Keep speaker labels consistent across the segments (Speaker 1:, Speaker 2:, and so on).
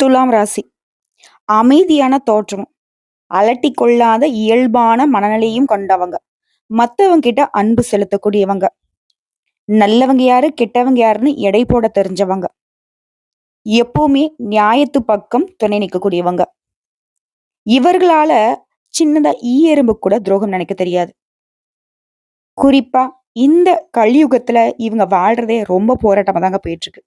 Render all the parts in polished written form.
Speaker 1: துலாம் ராசி. அமைதியான தோற்றம், அலட்டிக் கொள்ளாத இயல்பான மனநிலையும் கொண்டவங்க. மத்தவங்க கிட்ட அன்பு செலுத்தக்கூடியவங்க. நல்லவங்க யாரு, கெட்டவங்க யாருன்னு எடை போட தெரிஞ்சவங்க. எப்பவுமே நியாயத்து பக்கம் துணை நிற்கக்கூடியவங்க. இவர்களால சின்னதா ஈ எறும்பு கூட துரோகம் நினைக்க தெரியாது. குறிப்பா இந்த கலியுகத்துல இவங்க வாழ்றதே ரொம்ப போராட்டமா தாங்க போயிட்டு இருக்கு.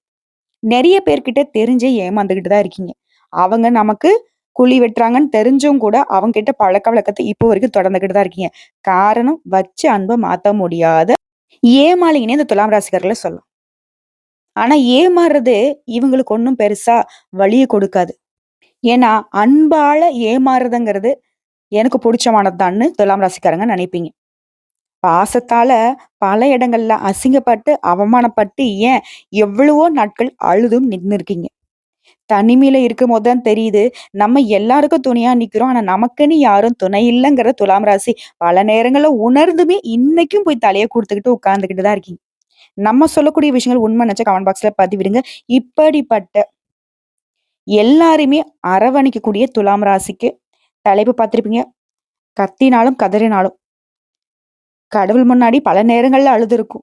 Speaker 1: நெறைய பேர்கிட்ட தெரிஞ்சே ஏமாந்துகிட்டு தான் இருக்கீங்க. அவங்க நமக்கு குழி வெட்டுறாங்கன்னு தெரிஞ்சும் கூட அவங்க கிட்ட பழக்கவழக்கத்த இப்போ வரைக்கும் தொடர்ந்துகிட்டு தான் இருக்கீங்க. காரணம் வச்ச அன்ப மாத்த முடியாத ஏமாளிங்கன்னே இந்த துலாம் ராசிக்காரர்கள சொல்லலாம். ஆனா ஏமாறுறது இவங்களுக்கு ஒண்ணும் பெருசா வலிய கொடுக்காது. ஏன்னா அன்பால ஏமாறுறதுங்கிறது எனக்கு புடிச்சமானது தான்னு துலாம் ராசிக்காரங்க நினைப்பீங்க. பாசத்தால பல இடங்கள்ல அசிங்கப்பட்டு, அவமானப்பட்டு ஏன் எவ்வளவோ நாட்கள் அழுதும் நின்னுருக்கீங்க. தனிமையில இருக்கும்போது தான் தெரியுது, நம்ம எல்லாருக்கும் துணையா நிக்கிறோம். ஆனா, நமக்குன்னு யாரும் துணை இல்லங்கிற துலாம் ராசி பல நேரங்கள்ல உணர்ந்துமே இன்னைக்கும் போய் தலைய குடுத்துக்கிட்டு உட்கார்ந்துகிட்டு தான் இருக்கீங்க. நம்ம சொல்லக்கூடிய விஷயங்கள் உண்மை நெனச்சா கமெண்ட் பாக்ஸ்ல பதிவிடுங்க. இப்படிப்பட்ட எல்லாரையுமே அரவணைக்கக்கூடிய துலாம் ராசிக்கு தலைப்பு பார்த்திருப்பீங்க. கத்தினாலும், கதறினாலும் கடவுள் முன்னாடி பல நேரங்கள்ல அழுதுருக்கும்.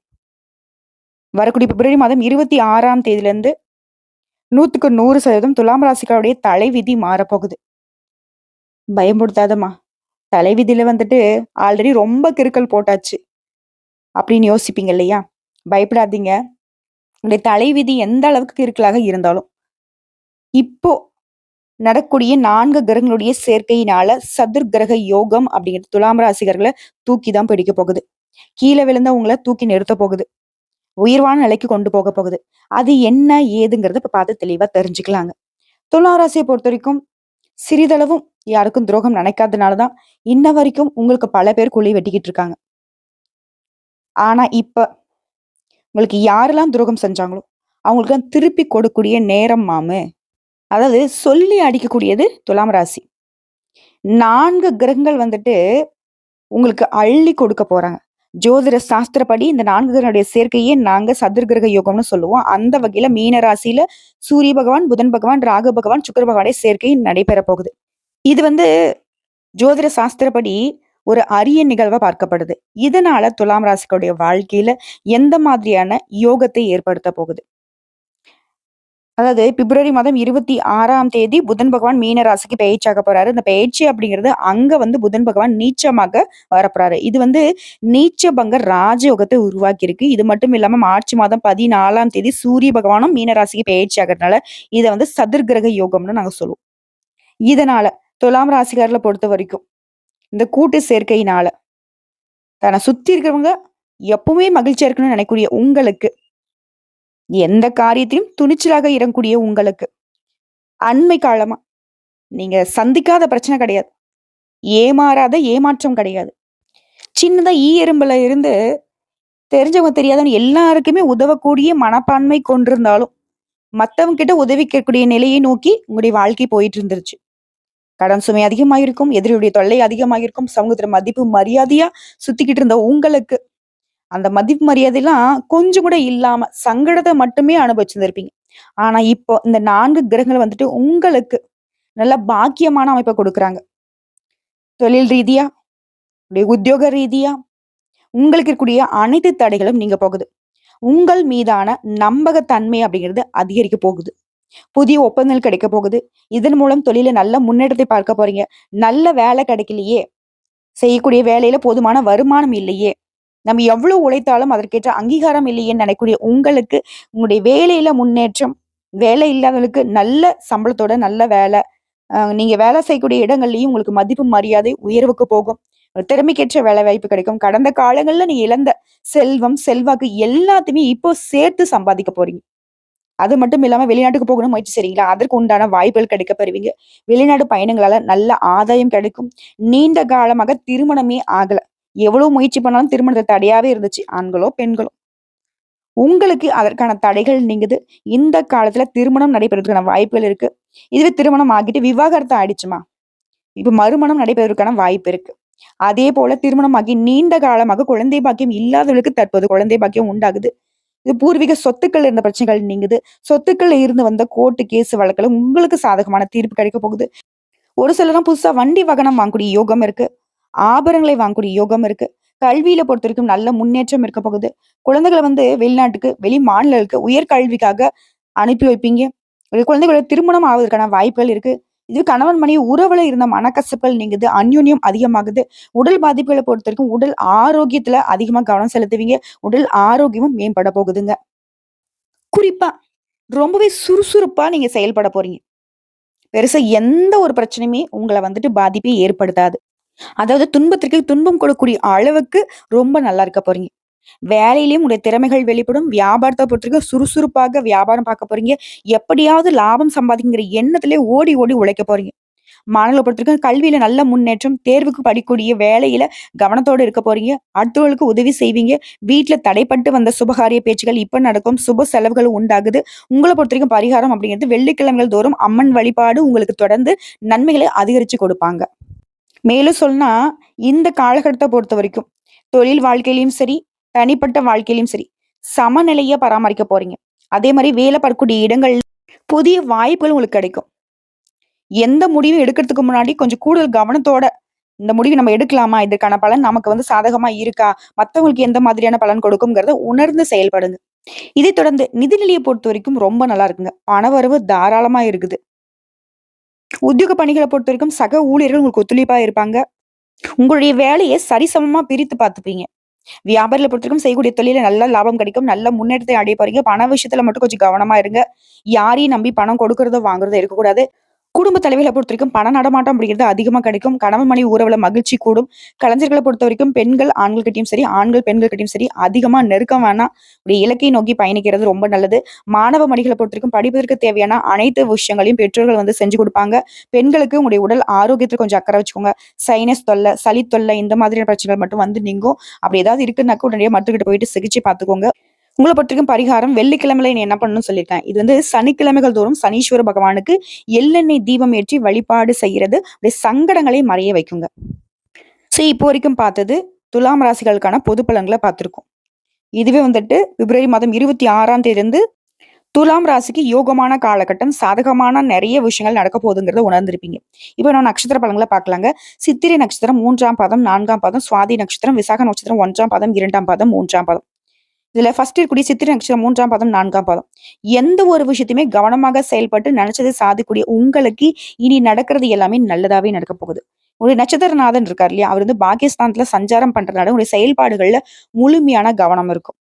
Speaker 1: வரக்கூடிய பிப்ரவரி மாதம் 26ஆம் தேதியிலிருந்து 100க்கு 100% துலாம் ராசிக்காருடைய தலைவிதி மாறப்போகுது. பயமுறுத்தாதம்மா. தலைவிதியில வந்துட்டு ஆல்ரெடி ரொம்ப கிறுக்கல் போட்டாச்சு. அப்படின்னு யோசிப்பீங்க இல்லையா? பயப்படாதீங்க. உங்களுடைய தலைவிதி எந்த அளவுக்கு கிறுக்கலாக இருந்தாலும், இப்போ நடக்கக்கூடிய 4 கிரகங்களுடைய சேர்க்கையினால சதுர்கிரக யோகம் அப்படிங்கிறது துலாம் ராசிகர்கள தூக்கி தான் பிடிக்க போகுது. கீழ விழுந்தா உங்கள தூக்கி நிறுத்த போகுது. உயர்வான நிலைக்கு கொண்டு போக போகுது. அது என்ன ஏதுங்கிறத இப்ப பார்த்து தெளிவா தெரிஞ்சுக்கலாங்க. துலாம் ராசியை பொறுத்தவரைக்கும் சிறிதளவும் யாருக்கும் துரோகம் நினைக்காதனால தான் இன்ன வரைக்கும் உங்களுக்கு பல பேர் குழி வெட்டிக்கிட்டு இருக்காங்க. ஆனா இப்ப உங்களுக்கு யாரெல்லாம் துரோகம் செஞ்சாங்களோ அவங்களுக்கெல்லாம் திருப்பி கொடுக்கக்கூடிய நேரம் மாமு. அதாவது சொல்லி அடிக்கக்கூடியது துலாம் ராசி. 4 கிரகங்கள் வந்துட்டு உங்களுக்கு அள்ளி கொடுக்க போறாங்க. ஜோதிட சாஸ்திரப்படி இந்த 4 கிரகங்களுடைய சேர்க்கையே நாங்க சதுர்கிரக யோகம்னு சொல்லுவோம். அந்த வகையில மீன ராசியில சூரிய பகவான், புதன் பகவான், ராகு பகவான், சுக்கிர பகவானுடைய சேர்க்கை நடைபெற போகுது. இது வந்து ஜோதிட சாஸ்திரப்படி ஒரு அரிய நிகழ்வா பார்க்கப்படுது. இதனால துலாம் ராசிகளுடைய வாழ்க்கையில எந்த மாதிரியான யோகத்தை ஏற்படுத்த போகுது? அதாவது பிப்ரவரி மாதம் 26ஆம் தேதி புதன் பகவான் மீன ராசிக்கு பெயர்ச்சியாக போறாரு. இந்த பெயர்ச்சி அப்படிங்கிறது அங்க வந்து புதன் பகவான் நீச்சமாக வரப்போறாரு. இது வந்து நீச்ச பங்க ராஜயோகத்தை உருவாக்கி இருக்கு. இது மட்டும் இல்லாம மார்ச் மாதம் 14ஆம் தேதி சூரிய பகவானும் மீன ராசிக்கு பெயர்ச்சி ஆகிறதுனால இதை வந்து சதுர்கிரக யோகம்னு நாங்க சொல்லுவோம். இதனால துலாம் ராசிக்காரர்களை பொறுத்த வரைக்கும் இந்த கூட்டு சேர்க்கையினால தன்னை சுத்தி இருக்கிறவங்க எப்பவுமே மகிழ்ச்சியா இருக்கணும்னு நினைக்கக்கூடிய உங்களுக்கு, எந்த காரியத்தையும் துணிச்சலாக இறங்கக்கூடிய உங்களுக்கு, அண்மை காலமா நீங்க சந்திக்காத பிரச்சனை கிடையாது. ஏமாறாத ஏமாற்றம் கிடையாது. சின்னதா ஈ எறும்புல இருந்து தெரிஞ்சவங்க தெரியாதவங்க எல்லாருக்குமே உதவக்கூடிய மனப்பான்மை கொண்டிருந்தாலும், மத்தவங்க கிட்ட உதவி கேட்கக்கூடிய நிலையை நோக்கி உங்களுடைய வாழ்க்கை போயிட்டு இருந்துருச்சு. கடன் சுமை அதிகமாயிருக்கும், எதிரியுடைய தொல்லை அதிகமாயிருக்கும், சமூகத்துல மதிப்பு மரியாதையா சுத்திக்கிட்டு இருந்த உங்களுக்கு, அந்த மதிப்பு மரியாதைலாம் கொஞ்சம் கூட இல்லாம சங்கடத்தை மட்டுமே அனுபவிச்சிருந்திருப்பீங்க. ஆனா இப்போ இந்த 4 கிரகங்கள் வந்துட்டு உங்களுக்கு நல்ல பாக்கியமான அமைப்பை கொடுக்குறாங்க. தொழில் ரீதியா, உங்களுடைய உத்தியோக ரீதியா உங்களுக்கு இருக்கக்கூடிய அனைத்து தடைகளும் நீங்க போகுது. உங்கள் மீதான நம்பகத்தன்மை அப்படிங்கிறது அதிகரிக்க போகுது. புதிய ஒப்பந்தங்கள் கிடைக்க போகுது. இதன் மூலம் தொழில நல்ல முன்னேற்றத்தை பார்க்க போறீங்க. நல்ல வேலை கிடைக்கலையே, செய்யக்கூடிய வேலையில போதுமான வருமானம் இல்லையே, நம்ம எவ்வளவு உழைத்தாலும் அதற்கேற்ற அங்கீகாரம் இல்லையேன்னு நினைக்கக்கூடிய உங்களுக்கு, உங்களுடைய வேலையில முன்னேற்றம், வேலை இல்லாதவங்களுக்கு நல்ல சம்பளத்தோட நல்ல வேலை, நீங்க வேலை செய்யக்கூடிய இடங்கள்லயும் உங்களுக்கு மதிப்பு மரியாதை உயர்வுக்கு போகும். ஒரு திறமைக்கேற்ற வேலை வாய்ப்பு கிடைக்கும். கடந்த காலங்கள்ல நீங்க இழந்த செல்வம், செல்வாக்கு எல்லாத்தையுமே இப்போ சேர்த்து சம்பாதிக்க போறீங்க. அது மட்டும் இல்லாம வெளிநாட்டுக்கு போகணும்னு முயற்சி செய்றீங்களா? அதற்கு உண்டான வாய்ப்புகள் கிடைக்க பெறுவீங்க. வெளிநாடு பயணங்களால நல்ல ஆதாயம் கிடைக்கும். நீண்ட காலமாக திருமணமே ஆகல. எவ்வளவு முயற்சி பண்ணாலும் திருமணத்துல தடையாவே இருந்துச்சு. ஆண்களோ, பெண்களோ. உங்களுக்கு அதற்கான தடைகள் நீங்குது. இந்த காலத்துல திருமணம் நடைபெறதுக்கான வாய்ப்புகள் இருக்கு. இதுவே திருமணம் ஆகிட்டு விவாகரத்து ஆயிடுச்சுமா, இப்ப மறுமணம் நடைபெறுவதற்கான வாய்ப்பு இருக்கு. அதே போல திருமணமாகி நீண்ட காலமாக குழந்தை பாக்கியம் இல்லாதவர்களுக்கு தற்போது குழந்தை பாக்கியம் உண்டாகுது. இது பூர்வீக சொத்துக்கள் இருந்த பிரச்சனைகள் நீங்குது. சொத்துக்கள்ல இருந்து வந்த கோர்ட்டு கேஸ் வழக்குல உங்களுக்கு சாதகமான தீர்ப்பு கிடைக்க போகுது. ஒரு சிலர்லாம் புதுசா வண்டி வாகனம் வாங்கக்கூடிய யோகம் இருக்கு. ஆபரணங்களை வாங்கக்கூடிய யோகம் இருக்கு. கல்வியில பொறுத்தவரைக்கும் நல்ல முன்னேற்றம் இருக்க போகுது. குழந்தைகள வெளிநாட்டுக்கு, வெளி மாநிலங்களுக்கு உயர்கல்விக்காக அனுப்பி வைப்பீங்க. ஒரு குழந்தைகளோட திருமணம் ஆவதற்கான வாய்ப்புகள் இருக்கு. இது கணவன் மனைவி உறவுல இருந்த மனக்கசப்புகள் நீங்குது. அந்யோன்யம் அதிகமாகுது. உடல் பாதிப்புகள பொறுத்தவரைக்கும் உடல் ஆரோக்கியத்துல அதிகமா கவனம் செலுத்துவீங்க. உடல் ஆரோக்கியமும் மேம்பட போகுதுங்க. குறிப்பா ரொம்பவே சுறுசுறுப்பா நீங்க செயல்பட போறீங்க. பெருசா எந்த ஒரு பிரச்சனையுமே உங்கள பாதிப்பை ஏற்படுத்தாது. அதாவது துன்பத்திற்கு துன்பம் கொடுக்கக்கூடிய அளவுக்கு ரொம்ப நல்லா இருக்க போறீங்க. வேலையிலயும் உங்களுடைய திறமைகள் வெளிப்படும். வியாபாரத்த பொறுத்தவரைக்கும் சுறுசுறுப்பாக வியாபாரம் பார்க்க போறீங்க. எப்படியாவது லாபம் சம்பாதிக்குங்கிற எண்ணத்திலே ஓடி, ஓடி உழைக்க போறீங்க. மாணவர்கள பொறுத்தவரைக்கும் கல்வியில நல்ல முன்னேற்றம், தேர்வுக்கு படிக்கக்கூடிய வேலையில கவனத்தோட இருக்க போறீங்க. அடுத்தவர்களுக்கு உதவி செய்வீங்க. வீட்ல தடைப்பட்டு வந்த சுபகாரிய பேச்சுகள் இப்ப நடக்கும். சுப செலவுகள் உண்டாகுது. உங்கள பொறுத்தவரைக்கும் பரிகாரம் அப்படிங்கிறது வெள்ளிக்கிழமைகள் தோறும் அம்மன் வழிபாடு உங்களுக்கு தொடர்ந்து நன்மைகளை அதிகரிச்சு கொடுப்பாங்க. மேலும் சொன்னா, இந்த காலகட்டத்த பொறுத்தவரைக்கும், தொழில் வாழ்க்கையிலயும் சரி, தனிப்பட்ட வாழ்க்கையிலயும் சரி, சமநிலைய பராமரிக்க போறீங்க. அதே மாரி வேலை பார்க்கக்கூடிய இடங்கள் புதிய வாய்ப்புகள் உங்களுக்கு கிடைக்கும். எந்த முடிவும் எடுக்கிறதுக்கு முன்னாடி கொஞ்சம் கூடுதல் கவனத்தோட, இந்த முடிவு நம்ம எடுக்கலாமா? இதற்கான பலன் நமக்கு சாதகமா இருக்கா? மத்தவங்களுக்கு எந்த மாதிரியான பலன் கொடுக்கும்ங்கிறத உணர்ந்து செயல்படுங்க. இதைத் தொடர்ந்து நிதிநிலைய பொறுத்தவரைக்கும் ரொம்ப நல்லா இருக்குங்க. பணவரவு தாராளமா இருக்குது. உத்தியோக பணிகள பொறுத்தவரைக்கும் சக ஊழியர்கள் உங்களுக்கு ஒத்துழைப்பா இருப்பாங்க. உங்களுடைய வேலைய சரிசமமா பிரித்து பார்த்துப்பீங்க. வியாபாரில பொறுத்தவரைக்கும் செய்யக்கூடிய தொழில்ல நல்ல லாபம் கிடைக்கும். நல்ல முன்னேற்றத்தை அடைய போறீங்க. பண விஷயத்துல மட்டும் கொஞ்சம் கவனமா இருங்க. யாரையும் நம்பி பணம் கொடுக்கறதோ, வாங்குறதோ இருக்கக்கூடாது. குடும்ப தலைவிகள பொறுத்தவரைக்கும் பண நடமாட்டம் அப்படிங்கிறது அதிகமா கிடைக்கும். கணவன் மனைவி உறவுல மகிழ்ச்சி கூடும். கலைஞர்கள பொறுத்தவரைக்கும் பெண்கள் ஆண்கள்கிட்டயும் சரி, ஆண்கள் பெண்கள்கிட்டயும் சரி அதிகமா நெருக்கம் வேணாம். உடைய இலக்கை நோக்கி பயணிக்கிறது ரொம்ப நல்லது. மாணவ மணிகள பொறுத்தவரைக்கும் படிப்பதற்கு தேவையான அனைத்து விஷயங்களையும் பெற்றோர்கள் செஞ்சு குடுப்பாங்க. பெண்களுக்கு உங்களுடைய உடல் ஆரோக்கியத்துல கொஞ்சம் அக்கறை வச்சுக்கோங்க. சைனஸ் தொல்ல, சளி தொல்ல இந்த மாதிரியான பிரச்சனைகள் மட்டும் நீங்கும். அப்படி ஏதாவது இருக்குன்னாக்க உடனடியா மருத்துவர்கிட்ட போயிட்டு சிகிச்சை பார்த்துக்கோங்க. உங்கள பொறுத்தவரைக்கும் பரிகாரம் வெள்ளிக்கிழமையில நீ என்ன பண்ணணும்னு சொல்லியிருக்கேன். இது சனிக்கிழமைகள் தோறும் சனீஸ்வர பகவானுக்கு எள்ளெண்ணெய் தீபம் ஏற்றி வழிபாடு செய்யறது உடைய சங்கடங்களை மறைய வைக்குங்க. சரி, இப்போ வரைக்கும் பார்த்தது துலாம் ராசிகளுக்கான பொது பலன்களை பார்த்திருக்கோம். இதுவே பிப்ரவரி மாதம் 26ஆம் தேதியிலிருந்து துலாம் ராசிக்கு யோகமான காலகட்டம், சாதகமான நிறைய விஷயங்கள் நடக்க போகுதுங்கிறத உணர்ந்திருப்பீங்க. இப்போ நான் நட்சத்திர பலன்களை பார்க்கலாங்க. சித்திரை நட்சத்திரம் 3ஆம் பாதம், 4ஆம் பாதம், சுவாதி நட்சத்திரம், விசாக நட்சத்திரம் 1ஆம் பாதம், 2ஆம் பாதம், 3ஆம் பாதம். இதுல ஃபர்ஸ்ட் இருக்கக்கூடிய சித்திரை நட்சத்திரம் 3ஆம் பாதம், 4ஆம் பாதம். எந்த ஒரு விஷயத்தையுமே கவனமாக செயல்பட்டு நினைச்சதை சாதிக்கக்கூடிய உங்களுக்கு இனி நடக்கிறது எல்லாமே நல்லதாவே நடக்க போகுது. ஒரு நட்சத்திரநாதன் இருக்கார் இல்லையா, அவர் பாகிஸ்தான்ல சஞ்சாரம் பண்றதுனால உங்களுடைய செயல்பாடுகள்ல முழுமையான கவனம் இருக்கும்.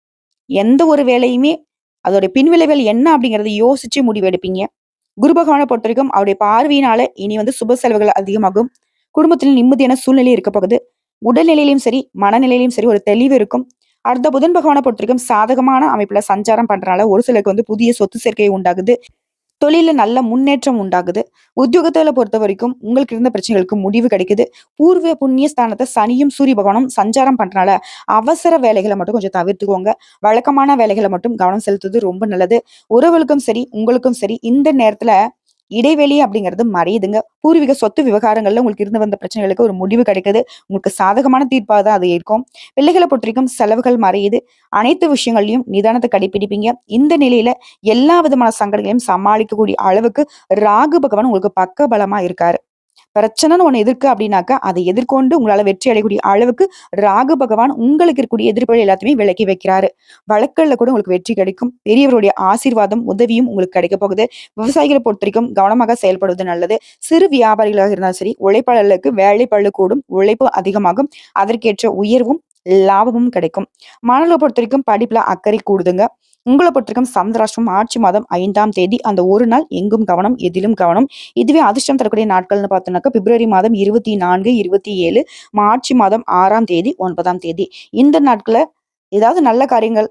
Speaker 1: எந்த ஒரு வேலையுமே அதோட பின்விளைவுகள் என்ன அப்படிங்கறத யோசிச்சு முடிவெடுப்பீங்க. குரு பகவானை பொறுத்த வரைக்கும் அவருடைய பார்வையினால இனி சுப செலவுகள் அதிகமாகும். குடும்பத்தில் நிம்மதியான சூழ்நிலை இருக்க போகுது. உடல்நிலையிலும் சரி, மனநிலையிலும் சரி ஒரு தெளிவு இருக்கும். அடுத்த புதன் பகவானை பொறுத்த வரைக்கும் சாதகமான அமைப்புல சஞ்சாரம் பண்றதுனால ஒரு சிலருக்கு புதிய சொத்து சேர்க்கை உண்டாகுது. தொழில நல்ல முன்னேற்றம் உண்டாகுது. உத்தியோகத்துல பொறுத்த வரைக்கும் உங்களுக்கு இருந்த பிரச்சனைகளுக்கு முடிவு கிடைக்குது. பூர்வ புண்ணிய ஸ்தானத்தை சனியும் சூரிய பகவானும் சஞ்சாரம் பண்றதுனால அவசர வேலைகளை மட்டும் கொஞ்சம் தவிர்த்துக்கோங்க. வழக்கமான வேலைகளை மட்டும் கவனம் செலுத்துவது ரொம்ப நல்லது. உறவுகளுக்கும் சரி, உங்களுக்கும் சரி இந்த நேரத்துல இடைவெளி அப்படிங்கிறது மறையுதுங்க. பூர்வீக சொத்து விவகாரங்கள்ல உங்களுக்கு இருந்து வந்த பிரச்சனைகளுக்கு ஒரு முடிவு கிடைக்குது. உங்களுக்கு சாதகமான தீர்ப்பா தான் அது இருக்கும். பிள்ளைகளை பொறுத்தவரைக்கும் செலவுகள் மறையுது. அனைத்து விஷயங்கள்லயும் நிதானத்தை கடைபிடிப்பீங்க. இந்த நிலையில எல்லா விதமான சங்கடங்களையும் சமாளிக்கக்கூடிய அளவுக்கு ராகு பகவான் உங்களுக்கு பக்க பலமா இருக்காரு. பிரச்சனைன்னு ஒண்ணு எதிர்க்கு அப்படின்னாக்கா அதை எதிர்கொண்டு உங்களால வெற்றி அடையக்கூடிய அளவுக்கு ராகு பகவான் உங்களுக்கு இருக்கக்கூடிய எதிர்ப்புகள் எல்லாத்தையுமே விலக்கி வைக்கிறாரு. வழக்குகள்ல கூட உங்களுக்கு வெற்றி கிடைக்கும். பெரியவருடைய ஆசீர்வாதம் உதவியும் உங்களுக்கு கிடைக்க போகுது. விவசாயிகளை பொறுத்த வரைக்கும் கவனமாக செயல்படுவது நல்லது. சிறு வியாபாரிகளாக இருந்தாலும் சரி, உழைப்பாளர்களுக்கு வேலை பளு கூடும், உழைப்பு அதிகமாகும். அதற்கேற்ற உயர்வும் லாபமும் கிடைக்கும். மாணவர்களை பொறுத்த வரைக்கும் படிப்புல அக்கறை கூடுதுங்க. உங்களை பொறுத்தவரைக்கும் சந்திராஷ்டிரம் மார்ச் மாதம் 5ஆம் தேதி அந்த ஒரு நாள் எங்கும் கவனம், எதிலும் கவனம். இதுவே அதிர்ஷ்டம் தரக்கூடிய நாட்கள்னு பார்த்தோம்னாக்கா பிப்ரவரி மாதம் 24, 27, மார்ச் மாதம் 6ஆம் தேதி, 9ஆம் தேதி. இந்த நாட்கள ஏதாவது நல்ல காரியங்கள்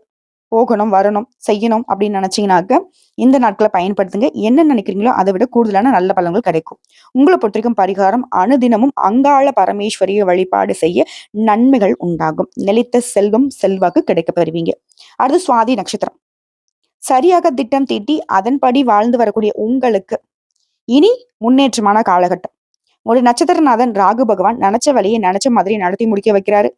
Speaker 1: போகணும், வரணும், செய்யணும் அப்படின்னு நினைச்சீங்கன்னாக்க இந்த நாட்களை பயன்படுத்துங்க. என்ன நினைக்கிறீங்களோ அதை விட கூடுதலான நல்ல பலன்கள் கிடைக்கும். உங்களை பொறுத்தவரைக்கும் பரிகாரம் அனுதினமும் அங்காள பரமேஸ்வரிய வழிபாடு செய்ய நன்மைகள் உண்டாகும். நிலைத்த செல்வம் செல்வாக்கு கிடைக்க பெறுவீங்க. அடுத்து சுவாதி நட்சத்திரம். சரியாக திட்டம் தீட்டி அதன்படி வாழ்ந்து வரக்கூடிய உங்களுக்கு இனி முன்னேற்றமான காலகட்டம். ஒரு நட்சத்திரநாதன் ராகு பகவான் நினைச்ச வழியை நினைச்ச மாதிரி நடத்தி முடிக்க வைக்கிறாரு.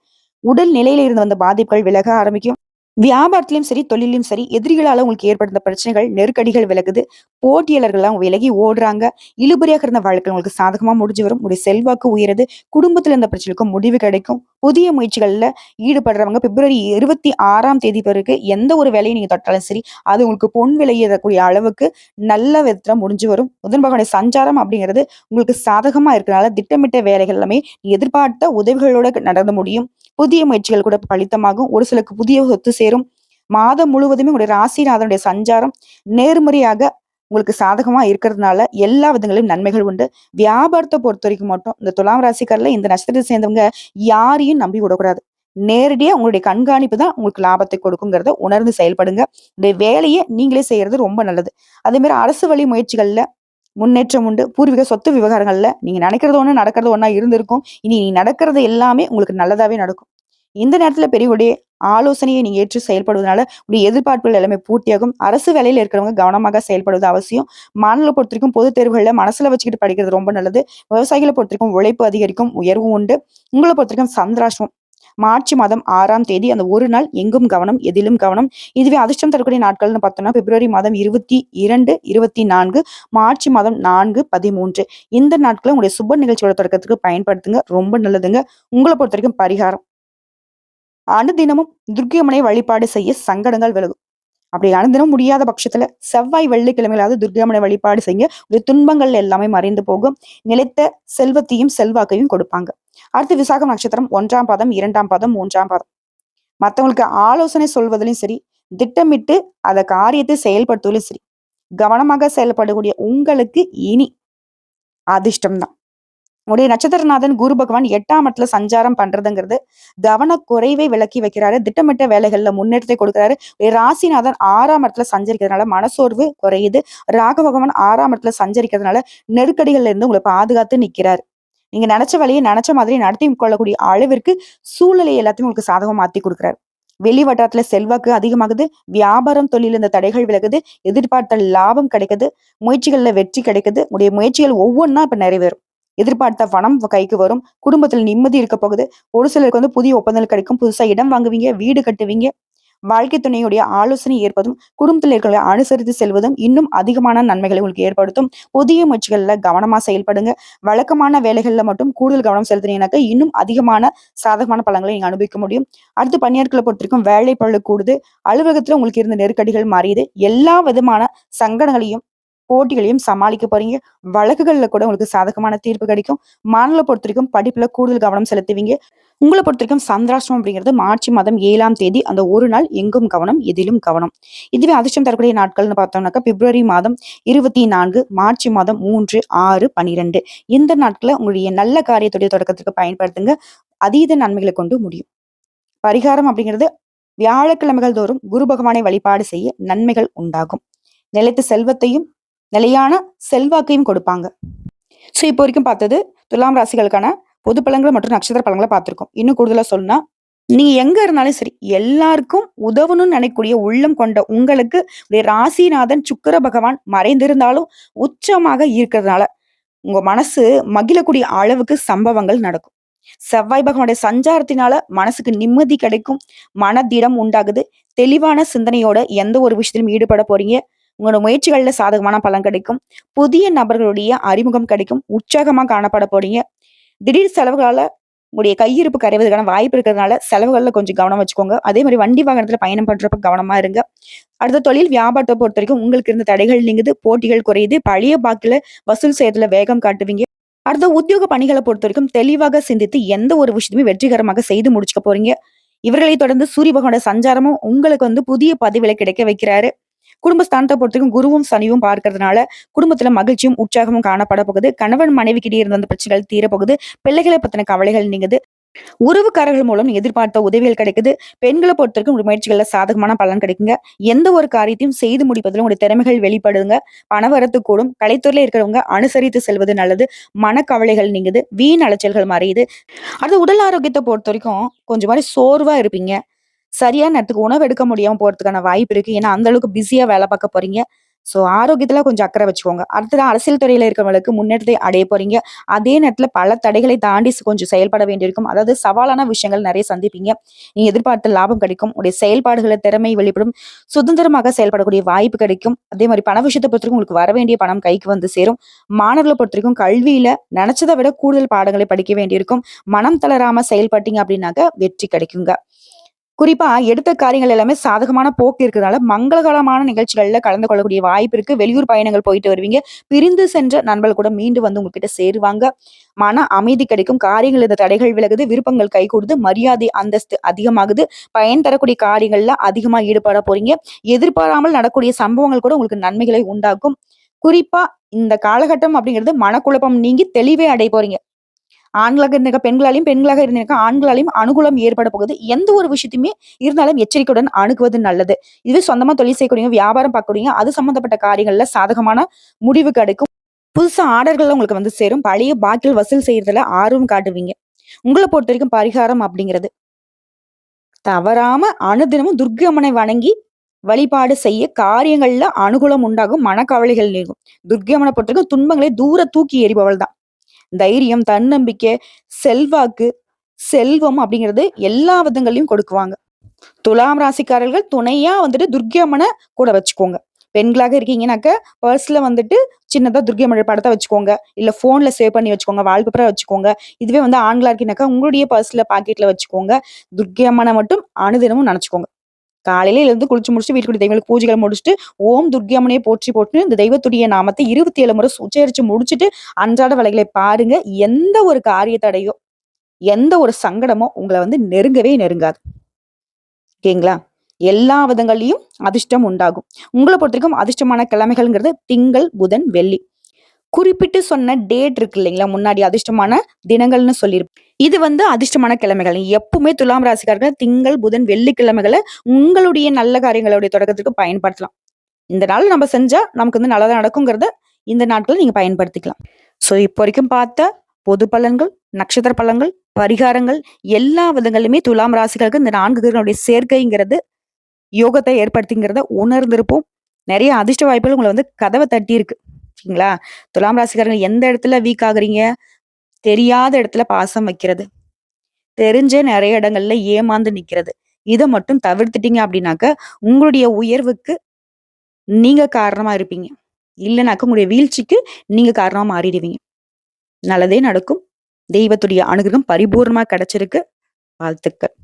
Speaker 1: உடல் நிலையில இருந்து வந்த பாதிப்புகள் விலக ஆரம்பிக்கும். வியாபாரத்திலயும் சரி, தொழில்லயும் சரி, எதிரிகளால உங்களுக்கு ஏற்படுத்த பிரச்சனைகள், நெருக்கடிகள் விலகுது. போட்டியாளர்கள்லாம் விலகி ஓடுறாங்க. இழுபறியாக இருந்த வாழ்க்கை உங்களுக்கு சாதகமா முடிஞ்சு வரும். உங்களுடைய செல்வாக்கு உயருது. குடும்பத்துல இருந்த பிரச்சனைக்கும் முடிவு கிடைக்கும். புதிய முயற்சிகள்ல ஈடுபடுறவங்க பிப்ரவரி 26ஆம் தேதி பிறகு எந்த ஒரு வேலையை நீங்க தொட்டாலும் சரி, அது உங்களுக்கு பொன் விளையக்கூடிய அளவுக்கு நல்ல விதத்துல முடிஞ்சு வரும். புதன் பகவானுடைய சஞ்சாரம் அப்படிங்கிறது உங்களுக்கு சாதகமா இருக்கனால, திட்டமிட்ட வேலைகள் எல்லாமே எதிர்பார்த்த உதவிகளோட நடந்து முடியும். புதிய முயற்சிகள் கூட பலித்தமாகும். ஒரு சிலருக்கு புதிய சொத்து சேரும். மாதம் முழுவதுமே உங்களுடைய ராசிநாதனுடைய சஞ்சாரம் நேர்மறையாக உங்களுக்கு சாதகமா இருக்கிறதுனால எல்லா விதங்களிலும் நன்மைகள் உண்டு. வியாபாரத்தை பொறுத்தவரைக்கும் மட்டும் இந்த துலாம் ராசிக்காரர்ல இந்த நட்சத்திரத்தை சேர்ந்தவங்க யாரையும் நம்பி விடக்கூடாது. நேரடியா உங்களுடைய கண்காணிப்பு தான் உங்களுக்கு லாபத்தை கொடுக்குங்கிறத உணர்ந்து செயல்படுங்க. இந்த வேலையை நீங்களே செய்யறது ரொம்ப நல்லது. அதே மாதிரி அரசு வழி முயற்சிகள்ல முன்னேற்றம் உண்டு. பூர்வீக சொத்து விவகாரங்கள்ல நீங்க நினைக்கிறது ஒண்ணு, நடக்கிறது ஒண்ணா இருந்திருக்கும். இனி நடக்கிறது எல்லாமே உங்களுக்கு நல்லதாவே நடக்கும். இந்த நேரத்துல பெரியவருடைய ஆலோசனையை நீங்க ஏற்று செயல்படுவதனால உங்களுடைய எதிர்பார்ப்புகள் எல்லாமே பூர்த்தியாகும். அரசு வேலையில இருக்கிறவங்க கவனமாக செயல்படுவது அவசியம். மாணவர்களை பொறுத்தவரைக்கும் பொதுத் தேர்வுகள்ல மனசுல வச்சுக்கிட்டு படிக்கிறது ரொம்ப நல்லது. விவசாயிகளை பொறுத்தவரைக்கும் உழைப்பு அதிகரிக்கும், உயர்வும் உண்டு. உங்களை பொறுத்தவரைக்கும் சந்திராஷ்டிரம் மார்ச் மாதம் 6ஆம் தேதி அந்த ஒரு நாள் எங்கும் கவனம், எதிலும் கவனம். இதுவே அதிர்ஷ்டம் தரக்கூடிய நாட்கள்னு பார்த்தோம்னா பிப்ரவரி மாதம் 22, 24, மார்ச் மாதம் 4, 13 இந்த நாட்களை உங்களுடைய சுப நிகழ்ச்சியோட தொடக்கத்துக்கு பயன்படுத்துங்க. ரொம்ப நல்லதுங்க. உங்களை பொறுத்த வரைக்கும் பரிகாரம் அனுதினமும் துர்க்கை அம்மனை வழிபாடு செய்ய சங்கடங்கள் விலகும். அப்படி அனுதினம் முடியாத பட்சத்துல செவ்வாய் வெள்ளிக்கிழமையிலாவது துர்க்கை அம்மனை வழிபாடு செய்ய ஒரு துன்பங்கள் எல்லாமே மறைந்து போகும். நிலைத்த செல்வத்தையும் செல்வாக்கையும் கொடுப்பாங்க. அடுத்து விசாகம் நட்சத்திரம் 1ஆம் பாதம், 2ஆம் பாதம், 3ஆம் பாதம். மத்தவங்களுக்கு ஆலோசனை சொல்வதிலும் சரி, திட்டமிட்டு அத காரியத்தை செயல்படுத்துவதிலும் சரி, கவனமாக செயல்படக்கூடிய உங்களுக்கு இனி அதிர்ஷ்டம் தான். உடைய நட்சத்திரநாதன் குரு பகவான் 8ஆம் இடத்துல சஞ்சாரம் பண்றதுங்கிறது கவனக்குறைவை விலக்கி வைக்கிறாரு. திட்டமிட்ட வேலைகள்ல முன்னேற்றத்தை கொடுக்கிறாரு. ராசிநாதன் 6ஆம் இடத்துல சஞ்சரிக்கிறதுனால மனசோர்வு குறையுது. ராக பகவான் 6ஆம் இடத்துல சஞ்சரிக்கிறதுனால நெருக்கடிகள்ல இருந்து உங்களை பாதுகாத்து நிக்கிறாரு. நீங்க நினைச்ச வேலையை நினைச்ச மாதிரி நடத்தி கொள்ளக்கூடிய அளவிற்கு சூழ்நிலை எல்லாத்தையும் உங்களுக்கு சாதகம் மாத்தி கொடுக்குறாரு. வெளி வட்டாரத்துல செல்வாக்கு அதிகமாகுது. வியாபாரம் தொழில் இந்த தடைகள் விலகுது. எதிர்பார்த்த லாபம் கிடைக்குது. முயற்சிகள்ல வெற்றி கிடைக்குது. உடைய முயற்சிகள் ஒவ்வொன்றா இப்ப நிறைவேறும். எதிர்பார்த்த பணம் கைக்கு வரும். குடும்பத்துல நிம்மதி இருக்க போகுது. ஒரு சிலருக்கு புதிய ஒப்பந்தங்கள் கிடைக்கும். புதுசா இடம் வாங்குவீங்க, வீடு கட்டுவீங்க. வாழ்க்கை துணையுடைய ஆலோசனை ஏற்பதும், குடும்பத்தில் இருக்கிற அனுசரித்து செல்வதும் இன்னும் அதிகமான நன்மைகளை உங்களுக்கு ஏற்படுத்தும். புதிய முயற்சிகள்ல கவனமா செயல்படுங்க. வழக்கமான வேலைகள்ல மட்டும் கூடுதல் கவனம் செலுத்தினீங்கன்னாக்க இன்னும் அதிகமான சாதகமான பலன்களை நீங்க அனுபவிக்க முடியும். அடுத்து பணியாட்களை பொறுத்திருக்கும் வேலை பளு கூடுது. அலுவலகத்துல உங்களுக்கு இருந்த நெருக்கடிகள் மாறியது. எல்லா விதமான சங்கடங்களையும் போட்டிகளையும் சமாளிக்க போறீங்க. வழக்குகள்ல கூட உங்களுக்கு சாதகமான தீர்ப்பு கிடைக்கும். மாணவர்களை பொறுத்தவரைக்கும் படிப்புல கூடுதல் கவனம் செலுத்துவீங்க. உங்கள பொறுத்தவரைக்கும் சந்திராஷ்டிரம் அப்படிங்கிறது மார்ச் மாதம் 7ஆம் தேதி அந்த ஒரு நாள் எங்கும் கவனம், எதிலும் கவனம். இதுவே அதிர்ஷ்டம் தரக்கூடிய நாட்கள்னு பார்த்தோம்னாக்கா பிப்ரவரி மாதம் 24, மார்ச் மாதம் 3, 6, 12 இந்த நாட்களை உங்களுடைய நல்ல காரியத்துடைய தொடக்கத்துக்கு பயன்படுத்துங்க. அதீத நன்மைகளை கொண்டு முடியும். பரிகாரம் அப்படிங்கிறது வியாழக்கிழமைகள் தோறும் குரு பகவானை வழிபாடு செய்ய நன்மைகள் உண்டாகும். நிலைத்த செல்வத்தையும் நிலையான செல்வாக்கையும் கொடுப்பாங்க. சோ இப்போ வரைக்கும் பார்த்தது துலாம் ராசிகளுக்கான பொது பலன்கள் மற்றும் நட்சத்திர பலன்களை பார்த்திருக்கோம். இன்னும் கூடுதலா சொல்லணும்னா நீங்க எங்க இருந்தாலும் சரி எல்லாருக்கும் உதவணும்னு நினைக்கக்கூடிய உள்ளம் கொண்ட உங்களுக்கு ராசிநாதன் சுக்கிர பகவான் மறைந்திருந்தாலும் உச்சமாக இருக்கிறதுனால உங்க மனசு மகிழக்கூடிய அளவுக்கு சம்பவங்கள் நடக்கும். செவ்வாய் பகவானுடைய சஞ்சாரத்தினால மனசுக்கு நிம்மதி கிடைக்கும். மனதிடம் உண்டாகுது. தெளிவான சிந்தனையோட எந்த ஒரு விஷயத்திலும் ஈடுபட போறீங்க. உங்களோட முயற்சிகள்ல சாதகமான பலன் கிடைக்கும். புதிய நபர்களுடைய அறிமுகம் கிடைக்கும். உற்சாகமா காணப்பட போறீங்க. திடீர் செலவுகளால உங்களுடைய கையிருப்பு கரைவதற்கான வாய்ப்பு இருக்கிறதுனால செலவுகள்ல கொஞ்சம் கவனம் வச்சுக்கோங்க. அதே மாதிரி வண்டி வாகனத்துல பயணம் பண்றப்ப கவனமா இருங்க. அடுத்த தொழில் வியாபாரத்தை பொறுத்த வரைக்கும் உங்களுக்கு இருந்த தடைகள் நீங்குது. போட்டிகள் குறையுது. பழைய பாக்கில வசூல் செய்யறதுல வேகம் காட்டுவீங்க. அடுத்த உத்தியோக பணிகளை பொறுத்த வரைக்கும் தெளிவாக சிந்தித்து எந்த ஒரு விஷயத்தையுமே வெற்றிகரமாக செய்து முடிச்சுக்க போறீங்க. இவர்களை தொடர்ந்து சூரிய பகவானோட சஞ்சாரமும் உங்களுக்கு புதிய பதவிகளை கிடைக்க வைக்கிறாரு. குடும்பஸ்தானத்தை பொறுத்தவரைக்கும் குருவும் சனியும் பார்க்கறதுனால குடும்பத்துல மகிழ்ச்சியும் உற்சாகமும் காணப்பட போகுது. கணவன் மனைவிக்கிட்டே இருந்த அந்த பிரச்சனைகள் தீரப்போகுது. பிள்ளைகளை பத்தின கவலைகள் நீங்குது. உறவுக்காரர்கள் மூலம் எதிர்பார்த்த உதவிகள் கிடைக்குது. பெண்களை பொறுத்தவரைக்கும் உங்க முயற்சிகள்ல சாதகமான பலன் கிடைக்குங்க. எந்த ஒரு காரியத்தையும் செய்து முடிப்பதில் உங்களுடைய திறமைகள் வெளிப்படுங்க. பணவரத்து கூடும். கலைத்துறையில இருக்கிறவங்க அனுசரித்து செல்வது நல்லது. மனக்கவலைகள் நீங்குது. வீண் அலைச்சல்கள் மறையுது. அடுத்து உடல் ஆரோக்கியத்தை பொறுத்த வரைக்கும் கொஞ்சம் மாதிரி சோர்வா இருப்பீங்க. சரியான நேரத்துக்கு உணவு எடுக்க முடியாம போறதுக்கான வாய்ப்பு இருக்கு. ஏன்னா அந்த அளவுக்கு பிஸியா வேலை பார்க்க போறீங்க. ஸோ ஆரோக்கியத்துல கொஞ்சம் அக்கறை வச்சுக்கோங்க. அடுத்தது அரசியல் துறையில இருக்கிறவங்களுக்கு முன்னேற்றத்தை அடைய போறீங்க. அதே நேரத்துல பல தடைகளை தாண்டி கொஞ்சம் செயல்பட வேண்டியிருக்கும். அதாவது சவாலான விஷயங்கள் நிறைய சந்திப்பீங்க. நீங்க எதிர்பார்த்த லாபம் கிடைக்கும். உடைய செயல்பாடுகள திறமை வெளிப்படும். சுதந்திரமாக செயல்படக்கூடிய வாய்ப்பு கிடைக்கும். அதே மாரி பண விஷயத்த பொறுத்தவரைக்கும் உங்களுக்கு வர வேண்டிய பணம் கைக்கு வந்து சேரும். மாணவர்கள பொறுத்தவரைக்கும் கல்வியில நெனச்சத விட கூடுதல் பாடங்களை படிக்க வேண்டியிருக்கும். மனம் தளராம செயல்பட்டீங்க அப்படின்னாக்க வெற்றி கிடைக்குங்க. குறிப்பா எடுத்த காரியங்கள் எல்லாமே சாதகமான போக்கு இருக்கிறதுனால, மங்களகரமான நிகழ்ச்சிகள்ல கலந்து கொள்ளக்கூடிய வாய்ப்பு இருக்கு. வெளியூர் பயணங்கள் போயிட்டு வருவீங்க. பிரிந்து சென்ற நண்பர்கள் கூட மீண்டு வந்து உங்ககிட்ட சேருவாங்க. மன அமைதி கிடைக்கும். காரியங்கள் இந்த தடைகள் விலகுது. விருப்பங்கள் கைகூடுது. மரியாதை, அந்தஸ்து அதிகமாகுது. பயன் தரக்கூடிய காரியங்கள்ல அதிகமா ஈடுபட போறீங்க. எதிர்பாராமல் நடக்கக்கூடிய சம்பவங்கள் கூட உங்களுக்கு நன்மைகளை உண்டாக்கும். குறிப்பா இந்த காலகட்டம் அப்படிங்கிறது மனக்குழப்பம் நீங்கி தெளிவே அடைய போறீங்க. ஆண்களாக இருந்திருக்க பெண்களாலையும், பெண்களாக இருந்திருக்க ஆண்களாலையும் அனுகூலம் ஏற்பட போகுது. எந்த ஒரு விஷயத்தையுமே இருந்தாலும் எச்சரிக்கையுடன் அணுகுவது நல்லது. இதுவே சொந்தமா தொழில் செய்யக்கூடியவங்க, வியாபாரம் பார்க்கக்கூடியவங்க, அது சம்பந்தப்பட்ட காரியங்கள்ல சாதகமான முடிவு கிடைக்கும். புதுசா ஆர்டர்கள் உங்களுக்கு வந்து சேரும். பழைய பாக்கிகள் வசூல் செய்யறதுல ஆர்வம் காட்டுவீங்க. உங்கள பொறுத்தவரைக்கும் பரிகாரம் அப்படிங்கிறது தவறாம அனுதினமும் துர்க்கை அம்மனை வணங்கி வழிபாடு செய்ய காரியங்கள்ல அனுகூலம் உண்டாகும். மனக்கவலைகள் நீங்கும். துர்க்கை அம்மனை பொறுத்தவரைக்கும் துன்பங்களை தூர தூக்கி எறிபவள் தான். தைரியம், தன்னம்பிக்கை, செல்வாக்கு, செல்வம் அப்படிங்கிறது எல்லா விதங்களையும் கொடுக்குவாங்க. துலாம் ராசிக்காரர்கள் துணையா வந்துட்டு துர்க்கை அம்மன கூட வச்சுக்கோங்க. பெண்களாக இருக்கீங்கன்னாக்க பர்ஸ்ல வந்துட்டு சின்னதா துர்க்கை அம்மன் படத்தை வச்சுக்கோங்க. இல்ல போன்ல சேவ் பண்ணி வச்சுக்கோங்க. வால்பேப்பரா வச்சுக்கோங்க. இதுவே வந்து ஆண்களா இருக்கீங்கன்னாக்கா உங்களுடைய பர்ஸ்ல பாக்கெட்ல வச்சுக்கோங்க. துர்க்கை அம்மனை மட்டும் அனுதினமும் நினைச்சுக்கோங்க. காலையில எழுந்து குளிச்சு முடிச்சுட்டு வீட்டுக்குரிய தெய்வங்களுக்கு பூஜைகள் முடிச்சுட்டு ஓம் துர்க்கை அம்மனையே போற்றி போட்டு இந்த தெய்வத்துடைய நாமத்தை 27 முறை உச்சரிச்சு முடிச்சுட்டு அன்றாட வேலைகளை பாருங்க. எந்த ஒரு காரிய தடையோ, எந்த ஒரு சங்கடமோ உங்கள வந்து நெருங்கவே நெருங்காது. ஓகேங்களா? எல்லா விதங்கள்லயும் அதிர்ஷ்டம் உண்டாகும். உங்கள பொறுத்தவரைக்கும் அதிர்ஷ்டமான கிழமைகள்ங்கிறது திங்கள், புதன், வெள்ளி. குறிப்பிட்டு சொன்ன டேட் இருக்கு இல்லைங்களா? முன்னாடி அதிர்ஷ்டமான தினங்கள்னு சொல்லியிருப்போம். இது வந்து அதிர்ஷ்டமான கிழமைகள். எப்பவுமே துலாம் ராசிக்காரர்கள் திங்கள், புதன், வெள்ளிக்கிழமைகள உங்களுடைய நல்ல காரியங்களுடைய தொடக்கத்துக்கு பயன்படுத்தலாம். இந்த நாள் நம்ம செஞ்சா நமக்கு வந்து நல்லதா நடக்குங்கிறத இந்த நாட்கள் நீங்க பயன்படுத்திக்கலாம். ஸோ இப்போ வரைக்கும் பார்த்த பொது பலன்கள், நட்சத்திர பலன்கள், பரிகாரங்கள் எல்லா விதங்களிலுமே துலாம் ராசிகளுக்கு இந்த 4 கிரகங்களுடைய சேர்க்கைங்கிறது யோகத்தை ஏற்படுத்திங்கிறத உணர்ந்திருப்போம். நிறைய அதிர்ஷ்ட வாய்ப்புகள் உங்களை வந்து கதவை தட்டி இருக்கு. சரிங்களா? துலாம் ராசிக்காரங்க எந்த இடத்துல வீக் ஆகுறீங்க? தெரியாத இடத்துல பாசம் வைக்கிறது. தெரிஞ்ச நிறைய இடங்கள்ல ஏமாந்து நிக்கிறது. இத மட்டும் தவிர்த்துட்டீங்க அப்படின்னாக்க, உங்களுடைய உயர்வுக்கு நீங்க காரணமா இருப்பீங்க. இல்லனாக்க உங்களுடைய வீழ்ச்சிக்கு நீங்க காரணமா மாறிடுவீங்க. நல்லதே நடக்கும். தெய்வத்துடைய அனுகிரகம் பரிபூர்ணமா கிடைச்சிருக்கு. வாழ்த்துக்கள்.